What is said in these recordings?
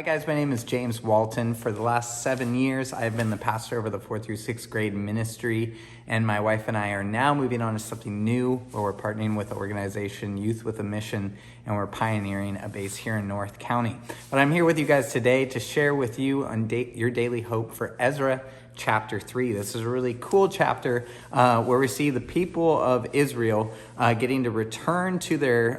Hi guys, my name is James Walton. For the last 7 years, I've been the pastor over the 4th through 6th grade ministry, and my wife and I are now moving on to something new where we're partnering with the organization Youth with a Mission, and we're pioneering a base here in North County. But I'm here with you guys today to share with you on your daily hope for Ezra chapter 3. This is a really cool chapter where we see the people of Israel getting to return to their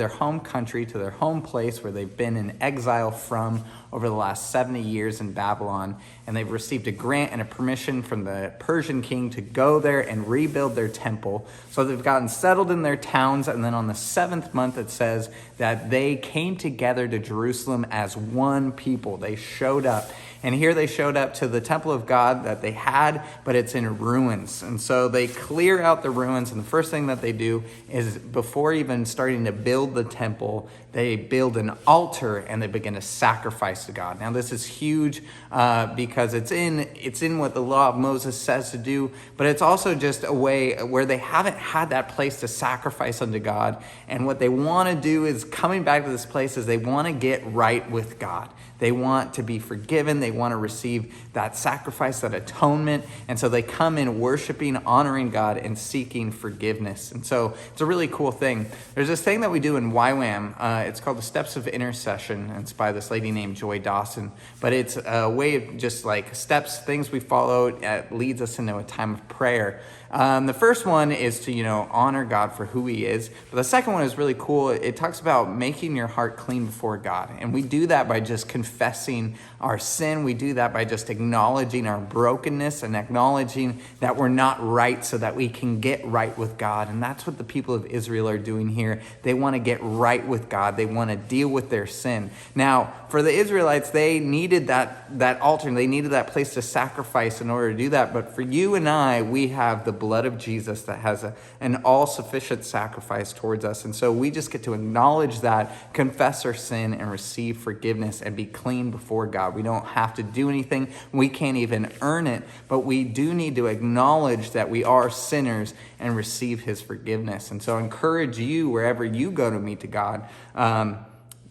home country, to their home place where they've been in exile from over the last 70 years in Babylon. And they've received a grant and a permission from the Persian king to go there and rebuild their temple. So they've gotten settled in their towns. And then on the 7th month, it says that they came together to Jerusalem as one people. They showed up. And here they showed up to the temple of God that they had, but it's in ruins. And so they clear out the ruins. And the first thing that they do is, before even starting to build the temple, they build an altar and they begin to sacrifice to God. Now this is huge because it's in what the law of Moses says to do, but it's also just a way where they haven't had that place to sacrifice unto God. And what they want to do is, coming back to this place, is they want to get right with God. They want to be forgiven. They want to receive that sacrifice, that atonement. And so they come in worshiping, honoring God, and seeking forgiveness. And so it's a really cool thing. There's this thing that we do in YWAM. It's called the Steps of Intercession. And it's by this lady named Joy Dawson. But it's a way of just like steps, things we follow. It leads us into a time of prayer. The first one is to, honor God for who he is. But the second one is really cool. It talks about making your heart clean before God. And we do that by just confessing our sin. We do that by just acknowledging our brokenness and acknowledging that we're not right so that we can get right with God. And that's what the people of Israel are doing here. They want to get right with God. They want to deal with their sin. Now, for the Israelites, they needed that altar. They needed that place to sacrifice in order to do that. But for you and I, we have the blood of Jesus that has an all-sufficient sacrifice towards us. And so we just get to acknowledge that, confess our sin, and receive forgiveness and be clean before God. We don't have to do anything. We can't even earn it, but we do need to acknowledge that we are sinners and receive his forgiveness. And so I encourage you, wherever you go to meet to God,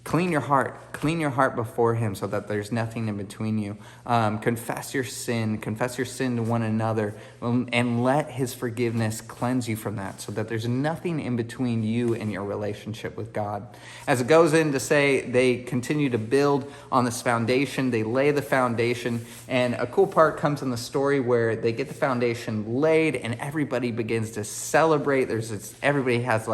clean your heart before him so that there's nothing in between you. Confess your sin to one another, and let his forgiveness cleanse you from that so that there's nothing in between you and your relationship with God. As it goes in to say, they continue to build on this foundation. They lay the foundation, and a cool part comes in the story where they get the foundation laid and everybody begins to celebrate. Everybody has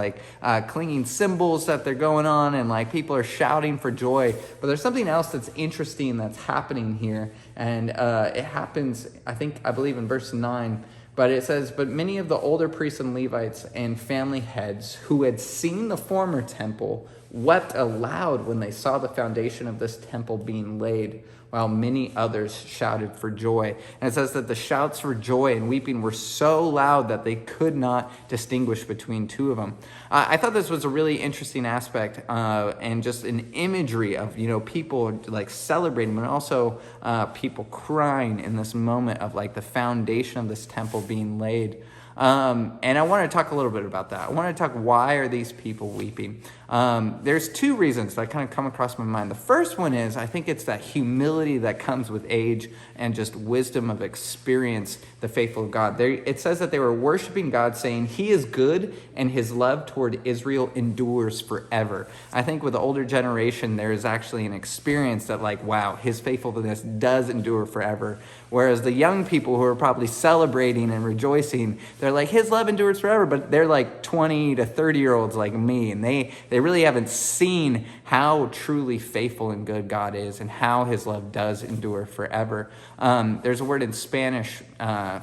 clinging cymbals that they're going on, and people are shouting for joy. But there's something else that's interesting that's happening here. And it happens, I believe in verse 9. But it says, "But many of the older priests and Levites and family heads who had seen the former temple wept aloud when they saw the foundation of this temple being laid, while many others shouted for joy." And it says that the shouts for joy and weeping were so loud that they could not distinguish between two of them. I thought this was a really interesting aspect and just an imagery of, people celebrating, but also people crying in this moment of the foundation of this temple being laid. And I want to talk a little bit about that. I want to talk, why are these people weeping? There's two reasons that kind of come across my mind. The first one is, I think it's that humility that comes with age and just wisdom of experience, the faithful of God. It says that they were worshiping God, saying he is good and his love toward Israel endures forever. I think with the older generation, there is actually an experience that wow, his faithfulness does endure forever. Whereas the young people who are probably celebrating and rejoicing, they're like, his love endures forever, but they're 20 to 30-year-olds like me, and they really haven't seen how truly faithful and good God is and how his love does endure forever. There's a word in Spanish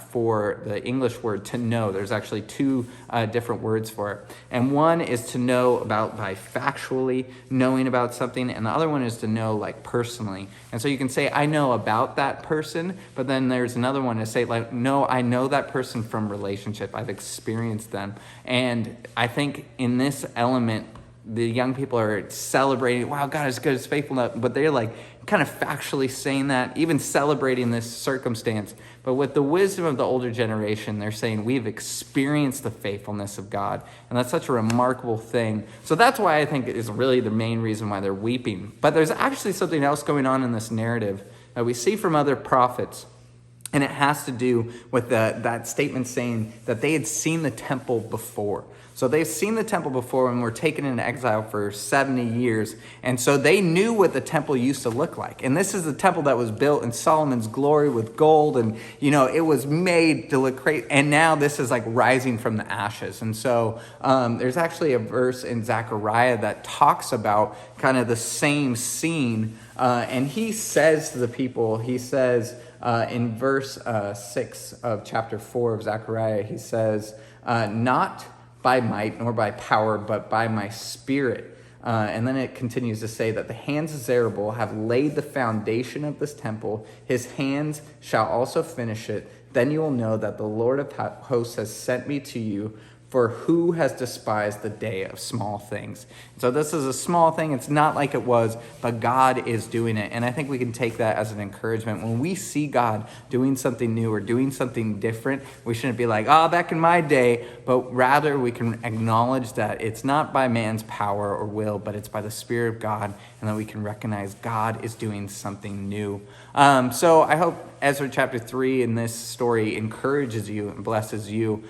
for the English word to know. There's actually two different words for it. And one is to know about by factually knowing about something, and the other one is to know personally. And so you can say, I know about that person, but then there's another one to say, no, I know that person from relationship. I've experienced them. And I think in this element, the young people are celebrating, wow, God is good, is faithful, but they're like kind of factually saying that, even celebrating this circumstance. But with the wisdom of the older generation, they're saying we've experienced the faithfulness of God. And that's such a remarkable thing. So that's why I think it is really the main reason why they're weeping. But there's actually something else going on in this narrative that we see from other prophets. And it has to do with that statement saying that they had seen the temple before. So they've seen the temple before and were taken into exile for 70 years. And so they knew what the temple used to look like. And this is the temple that was built in Solomon's glory with gold. And, it was made to look great. And now this is like rising from the ashes. And so there's actually a verse in Zechariah that talks about kind of the same scene. And he says to the people, he says in verse 6 of chapter 4 of Zechariah, he says, not by might nor by power, but by my spirit. And then it continues to say that the hands of Zerubbabel have laid the foundation of this temple. His hands shall also finish it. Then you will know that the Lord of hosts has sent me to you. For who has despised the day of small things? So this is a small thing. It's not like it was, but God is doing it. And I think we can take that as an encouragement. When we see God doing something new or doing something different, we shouldn't be like, back in my day, but rather we can acknowledge that it's not by man's power or will, but it's by the Spirit of God, and that we can recognize God is doing something new. So I hope Ezra chapter 3 in this story encourages you and blesses you.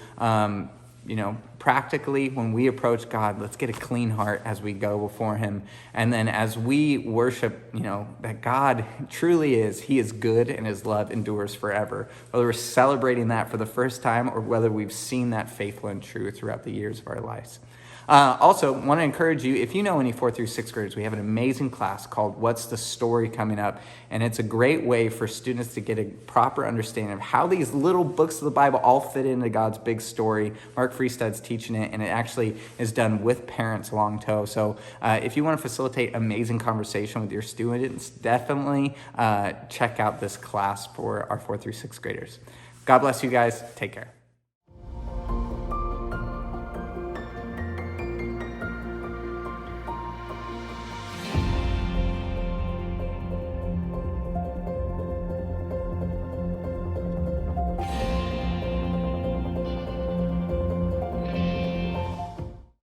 Practically, when we approach God, let's get a clean heart as we go before him. And then as we worship, that God truly is, he is good and his love endures forever. Whether we're celebrating that for the first time or whether we've seen that faithful and true throughout the years of our lives. Also, want to encourage you, if you know any 4th through 6th graders, we have an amazing class called What's the Story coming up. And it's a great way for students to get a proper understanding of how these little books of the Bible all fit into God's big story. Mark Freestad's teaching it, and it actually is done with parents along tow. So if you want to facilitate amazing conversation with your students, definitely check out this class for our 4th through 6th graders. God bless you guys. Take care.